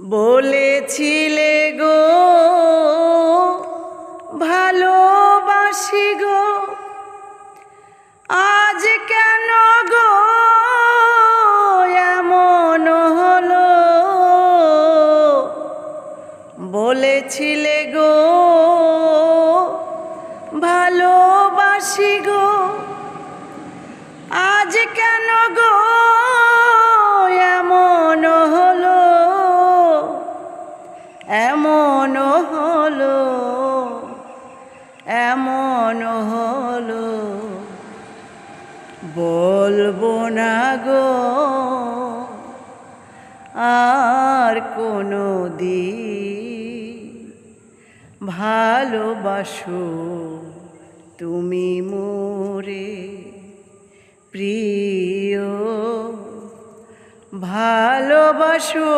বলেছিলে গো ভালোবাসি গো, আজ কেন গো এমন হলো? বলেছিলে গো ভালোবাসি গো, আজ কেন গো এমন হলো? এমন হলো, এমন হলো। বলবো না গো আর কোনো দিন, ভালোবাসো তুমি মোরে প্রিয়, ভালোবাসো